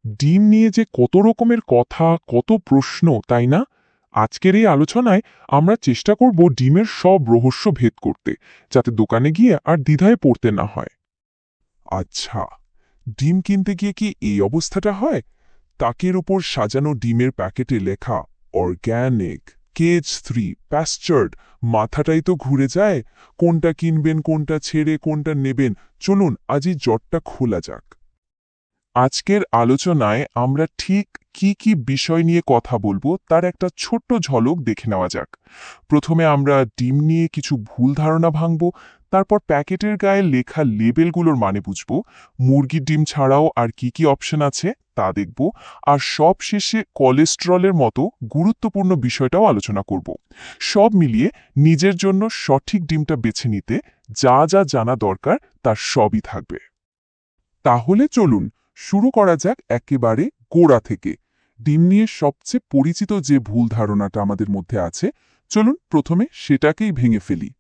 ডিম নিয়ে যে কত রকমের কথা, কত প্রশ্ন, তাই না? আজকের এই আলোচনায় আমরা চেষ্টা করব ডিমের সব রহস্য ভেদ করতে, যাতে দোকানে গিয়ে আর দ্বিধায় পড়তে না হয়। আচ্ছা, ডিম কিনতে গিয়ে কি এই অবস্থাটা হয়? তাকের ওপর সাজানো ডিমের প্যাকেটে লেখা অর্গ্যানিক, কেজ-ফ্রি, প্যাস্চার্ড, মাথাটাই তো ঘুরে যায়। কোনটা কিনবেন, কোনটা ছেড়ে কোনটা নেবেন? চলুন আজই জটটা খোলা যাক। আজকের আলোচনায় আমরা ঠিক কি কি বিষয় নিয়ে কথা বলবো তার একটা ছোট্ট ঝলক দেখে নেওয়া যাক। প্রথমে আমরা ডিম নিয়ে কিছু ভুল ধারণা ভাঙব, তারপর প্যাকেটের গায়ে লেখা লেবেলগুলোর মানে বুঝব, মুরগির ডিম ছাড়াও আর কি কি অপশন আছে তা দেখব, আর সব শেষে কোলেস্টেরলের মতো গুরুত্বপূর্ণ বিষয়টাও আলোচনা করব। সব মিলিয়ে নিজের জন্য সঠিক ডিমটা বেছে নিতে যা যা জানা দরকার তার সবই থাকবে। তাহলে চলুন শুরু করা যাক একেবারে গোড়া থেকে। ডিম নিয়ে সবচেয়ে পরিচিত যে ভুল ধারণাটা আমাদের মধ্যে আছে, চলুন প্রথমে সেটাকেই ভেঙে ফেলি।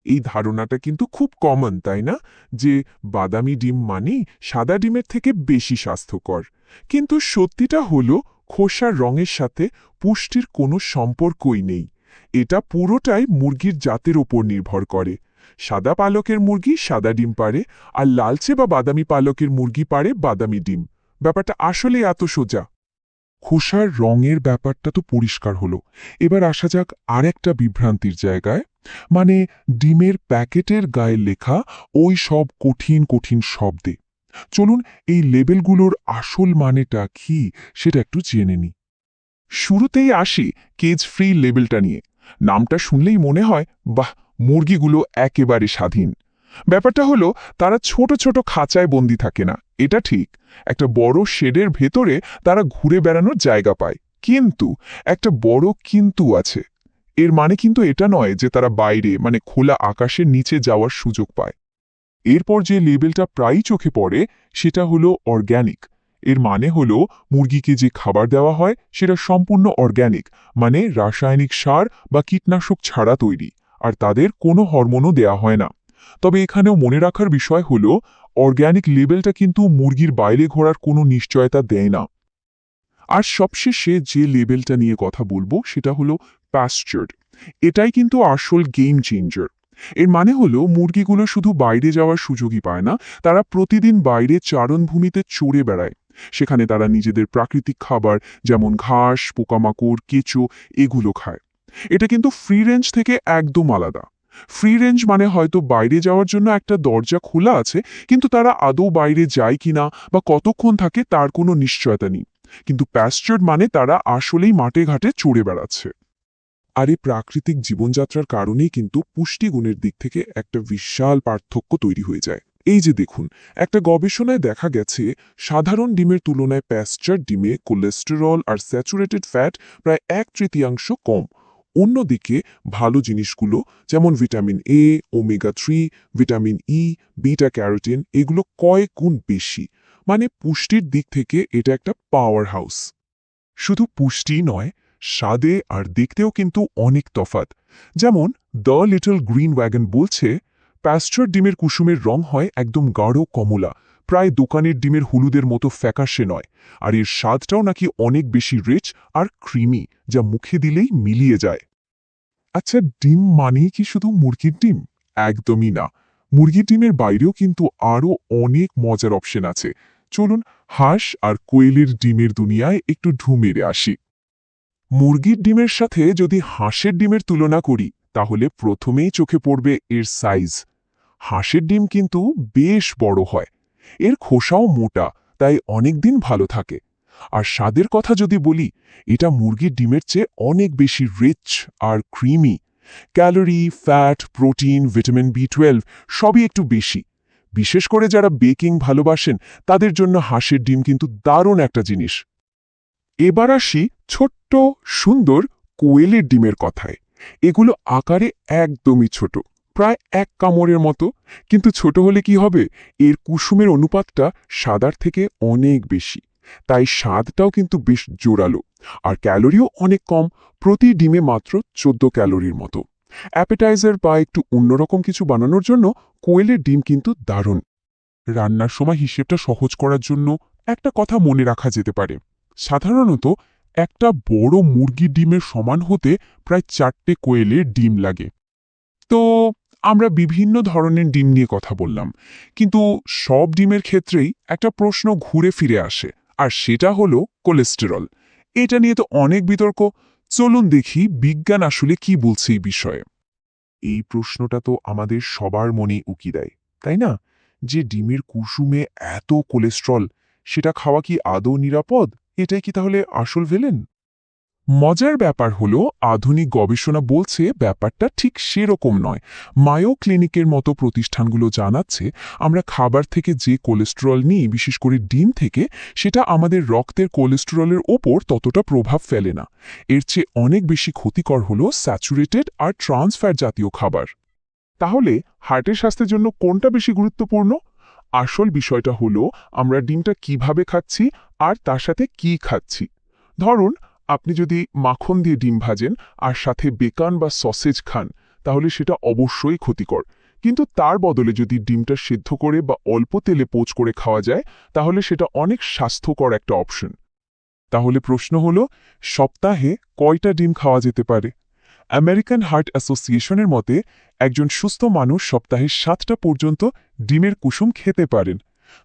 এই ধারণাটা কিন্তু খুব কমন, তাই না? যে বাদামি ডিম মানেই সাদা ডিমের থেকে বেশি স্বাস্থ্যকর। কিন্তু সত্যিটা হলো খোসার রঙের সাথে পুষ্টির কোনো সম্পর্কই নেই। এটা পুরোটাই মুরগির জাতের ওপর নির্ভর করে। সাদা পালকের মুরগি সাদা ডিম পারে, আর লালচে বা বাদামি পালকের মুরগি পারে বাদামি ডিম। ব্যাপারটা আসলে এত সোজা। খোসার রঙের ব্যাপারটা তো পরিষ্কার হলো। এবার আসা যাক আরেকটা বিভ্রান্তির জায়গায়, মানে ডিমের প্যাকেটের গায়ে লেখা ওই সব কঠিন কঠিন শব্দে। চলুন এই লেবেলগুলোর আসল মানেটা কি সেটা একটু জেনে নিই। শুরুতেই আসি কেজ ফ্রি লেবেলটা নিয়ে। নামটা শুনলেই মনে হয় বাহ, মুরগিগুলো একেবারে স্বাধীন। ব্যাপারটা হলো তারা ছোট ছোট খাঁচায় বন্দি থাকে না, এটা ঠিক। একটা বড় শেডের ভেতরে তারা ঘুরে বেড়ানোর জায়গা পায়। কিন্তু একটা বড় কিন্তু আছে। এর মানে কিন্তু এটা নয় যে তারা বাইরে, মানে খোলা আকাশের নিচে যাওয়ার সুযোগ পায়। এরপর যে লেবেলটা প্রায়ই চোখে পড়ে সেটা হলো অর্গ্যানিক। এর মানে হলো মুরগিকে যে খাবার দেওয়া হয় সেটা সম্পূর্ণ অর্গ্যানিক, মানে রাসায়নিক সার বা কীটনাশক ছাড়া তৈরি, আর তাদের কোনো হরমোনও দেয়া হয় না। তবে এখানেও মনে রাখার বিষয় হলো অর্গ্যানিক লেবেলটা কিন্তু মুরগির বাইরে ঘোরার কোনো নিশ্চয়তা দেয় না। আর সবশেষে যে লেবেলটা নিয়ে কথা বলবো সেটা হলো প্যাস্চার্ড। এটাই কিন্তু আসল গেম চেঞ্জার। এর মানে হলো মুরগিগুলো শুধু বাইরে যাওয়ার সুযোগই পায় না, তারা প্রতিদিন বাইরে চারণভূমিতে চড়ে বেড়ায়। সেখানে তারা নিজেদের প্রাকৃতিক খাবার যেমন ঘাস, পোকামাকড়, কেঁচো এগুলো খায়। এটা কিন্তু ফ্রি রেঞ্জ থেকে একদম আলাদা। ফ্রি রেঞ্জ মানে হয়তো বাইরে যাওয়ার জন্য একটা দরজা খোলা আছে, কিন্তু তারা আদৌ বাইরে যায় কিনা বা কতক্ষণ থাকে তার কোনো নিশ্চয়তা নেই। কিন্তু প্যাস্চার্ড মানে তারা আসলেই মাঠে ঘাটে চড়ে বেড়াচ্ছে। আর এই প্রাকৃতিক জীবনযাত্রার কারণেই কিন্তু পুষ্টিগুণের দিক থেকে একটা বিশাল পার্থক্য তৈরি হয়ে যায়। এই যে দেখুন, একটা গবেষণায় দেখা গেছে সাধারণ ডিমের তুলনায় প্যাস্চার ডিমে কোলেস্টেরল আর স্যাচুরেটেড ফ্যাট প্রায় 1/3 কম। অন্যদিকে ভালো জিনিসগুলো যেমন vitamin A, omega-3, vitamin E, beta carotene এগুলো কয়েক গুণ বেশি। মানে পুষ্টির দিক থেকে এটা একটা পাওয়ার হাউস। শুধু পুষ্টিই নয়, স্বাদে আর দেখতেও কিন্তু অনেক তফাৎ। যেমন দ্য লিটল গ্রিন ওয়াগন বলছে, প্যাস্চার ডিমের কুসুমের রং হয় একদম গাঢ় কমলা, প্রায় দোকানের ডিমের হলুদের মতো ফ্যাকাশে নয়। আর এর স্বাদটাও নাকি অনেক বেশি রিচ আর ক্রিমি, যা মুখে দিলেই মিলিয়ে যায়। আচ্ছা, ডিম মানেই কি শুধু মুরগির ডিম? একদমই না। মুরগির ডিমের বাইরেও কিন্তু আরও অনেক মজার অপশন আছে। চলুন হাঁস আর কোয়েলের ডিমের দুনিয়ায় একটু ঢু মেরে আসি। মুরগির ডিমের সাথে যদি হাঁসের ডিমের তুলনা করি, তাহলে প্রথমেই চোখে পড়বে এর সাইজ। হাঁসের ডিম কিন্তু বেশ বড় হয়। এর খোসাও মোটা, তাই অনেক দিন ভালো থাকে। আর স্বাদের কথা যদি বলি, এটা মুরগির ডিমের চেয়ে অনেক বেশি রিচ আর creamy. Calorie, fat, protein, vitamin বি12 সবই একটু বেশি। বিশেষ করে যারা বেকিং ভালোবাসেন তাদের জন্য হাঁসের ডিম কিন্তু দারুণ একটা জিনিস। এবার আসি ছোট্ট সুন্দর কোয়েলের ডিমের কথায়। এগুলো আকারে একদমই ছোট, প্রায় এক কামড়ের মতো। কিন্তু ছোট হলে কি হবে, এর কুসুমের অনুপাতটা সাদার থেকে অনেক বেশি। তাই স্বাদটাও কিন্তু বেশ জোরালো। আর ক্যালোরিও অনেক কম, প্রতি ডিমে মাত্র 14 ক্যালোরির মতো। অ্যাপেটাইজার বা একটু অন্যরকম কিছু বানানোর জন্য কোয়েলের ডিম কিন্তু দারুণ। রান্নার সময় হিসেবটা সহজ করার জন্য একটা কথা মনে রাখা যেতে পারে, সাধারণত একটা বড় মুরগির ডিমের সমান হতে প্রায় 4টে কোয়েলের ডিম লাগে। তো আমরা বিভিন্ন ধরনের ডিম নিয়ে কথা বললাম, কিন্তু সব ডিমের ক্ষেত্রেই একটা প্রশ্ন ঘুরে ফিরে আসে, আর সেটা হলো কোলেস্টেরল। এটা নিয়ে তো অনেক বিতর্ক। চলুন দেখি বিজ্ঞান আসলে কি বলছে এই বিষয়ে। এই প্রশ্নটা তো আমাদের সবার মনেই উকি দেয়, তাই না? যে ডিমের কুসুমে এত কোলেস্ট্রল, সেটা খাওয়া কি আদৌ নিরাপদ? এটাই কি তাহলে আসল ভিলেন? মজার ব্যাপার হলো, আধুনিক গবেষণা বলছে ব্যাপারটা ঠিক সেরকম নয়। মায়ো ক্লিনিকের মতো প্রতিষ্ঠানগুলো জানাচ্ছে, আমরা খাবার থেকে যে কোলেস্টেরল নিই, বিশেষ করে ডিম থেকে, সেটা আমাদের রক্তের কোলেস্টেরলের ওপর ততটা প্রভাব ফেলে না। এর চেয়ে অনেক বেশি ক্ষতিকর হলো স্যাচুরেটেড আর ট্রান্সফ্যাট জাতীয় খাবার। তাহলে হার্টের স্বাস্থ্যের জন্য কোনটা বেশি গুরুত্বপূর্ণ? আসল বিষয়টা হলো আমরা ডিমটা কিভাবে খাচ্ছি আর তার সাথে কি খাচ্ছি। ধরুন, আপনি যদি মাখন দিয়ে ডিম ভাজেন আর সাথে বেকন বা সসেজ খান, তাহলে সেটা অবশ্যই ক্ষতিকর। কিন্তু তার বদলে যদি ডিমটা সিদ্ধ করে বা অল্প তেলে পোচ করে খাওয়া যায়, তাহলে সেটা অনেক স্বাস্থ্যকর একটা অপশন। তাহলে প্রশ্ন হলো, সপ্তাহে কয়টা ডিম খাওয়া যেতে পারে? আমেরিকান হার্ট অ্যাসোসিয়েশনের মতে একজন সুস্থ মানুষ সপ্তাহে 7টা পর্যন্ত ডিমের কুসুম খেতে পারেন।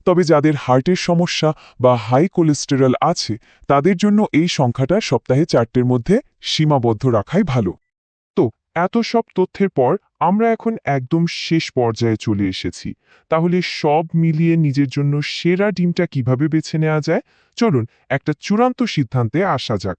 তবে যাদের হার্টের সমস্যা বা হাই কোলেস্টেরল আছে, তাদের জন্য এই সংখ্যাটা সপ্তাহে 4টের মধ্যে সীমাবদ্ধ রাখাই ভালো। তো এত সব তথ্যের পর আমরা এখন একদম শেষ পর্যায়ে চলে এসেছি। তাহলে সব মিলিয়ে নিজের জন্য সেরা ডিমটা কিভাবে বেছে নেওয়া যায়, চলুন একটা চূড়ান্ত সিদ্ধান্তে আসা যাক।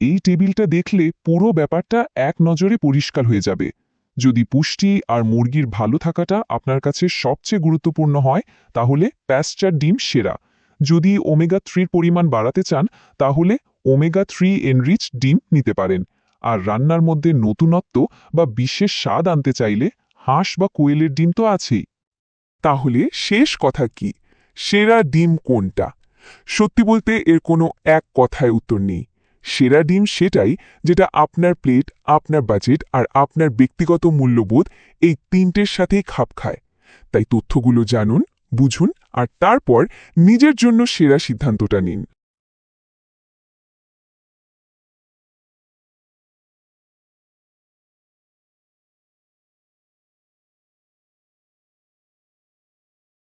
এই টেবিলটা দেখলে পুরো ব্যাপারটা এক নজরে পরিষ্কার হয়ে যাবে। যদি পুষ্টি আর মুরগির ভালো থাকাটা আপনার কাছে সবচেয়ে গুরুত্বপূর্ণ হয়, তাহলে প্যাস্চার ডিম সেরা। যদি ওমেগা-3 পরিমাণ বাড়াতে চান, তাহলে ওমেগা-3 এনরিচ ডিম নিতে পারেন। আর রান্নার মধ্যে নতুনত্ব বা বিশেষ স্বাদ আনতে চাইলে হাঁস বা কোয়েলের ডিম তো আছেই। তাহলে শেষ কথা কি? সেরা ডিম কোনটা? সত্যি বলতে এর কোনো এক কথায় উত্তর নেই। সেরা ডিম সেটাই যেটা আপনার প্লেট, আপনার বাজেট আর আপনার ব্যক্তিগত মূল্যবোধ, এই তিনটের সাথেই খাপ খায়। তাই তথ্যগুলো জানুন, বুঝুন আর তারপর নিজের জন্য সেরা সিদ্ধান্তটা নিন।